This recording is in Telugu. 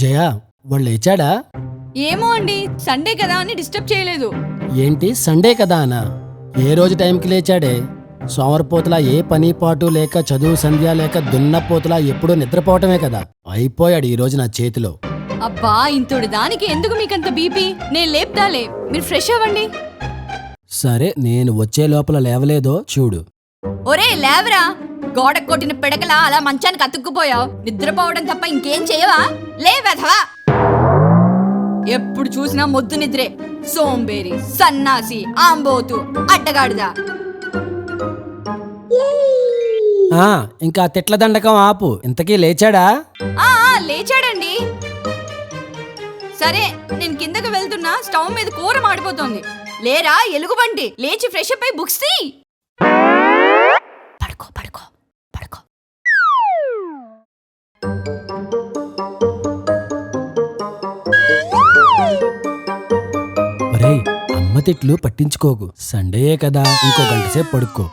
జయా వాళ్ళు లేచాడా? ఏమో అండి, సండే కదా అని డిస్టర్బ్ చేయలేదు. ఏంటి సండే కదా అనా? ఏ రోజు టైంకి లేచాడే? సోమరపోతులా ఏ పని పాటు లేక చదువు సంధ్య లేక దున్నపోతులా ఎప్పుడూ నిద్రపోవటమే కదా. అయిపోయాడు ఈ రోజు నా చేతిలో. అబ్బా, ఇంతోడి దానికి ఎందుకు మీకంత బీపీ? నేను లేపుతాలే, మీరు ఫ్రెష్ అవ్వండి. సరే, నేను వచ్చే లోపల లేవలేదో చూడు. ఒరే లేవరా, గోడ కొట్టిన పిడకలా అలా మంచానికి అతుక్కుపోయావు. నిద్రపోవడం తప్ప ఇంకేం చేయవా? లేవెధవా. ఎప్పుడు చూసినా మొద్దు నిద్రే. సోంబేరి, సన్నాసి, ఆంబోతు, అడ్డగాడిదా. ఇంకా తిట్ల దండకం ఆపు. ఇంతకీ లేచాడా? లేచాడండి. సరే, నేను కిందకి వెళ్తున్నా. స్టవ్ మీద కూర మాడిపోతోంది. లేరా ఎలుగుబంటి, లేచి ఫ్రెష్ అప్ అయి బుక్స్ తీ. పడుకో పడుకో పడుకో. ఒరేయ్, అమ్మ తిట్లు పట్టించుకోకు. సండేయే కదా, ఇంకో గంట సేపు పడుకో.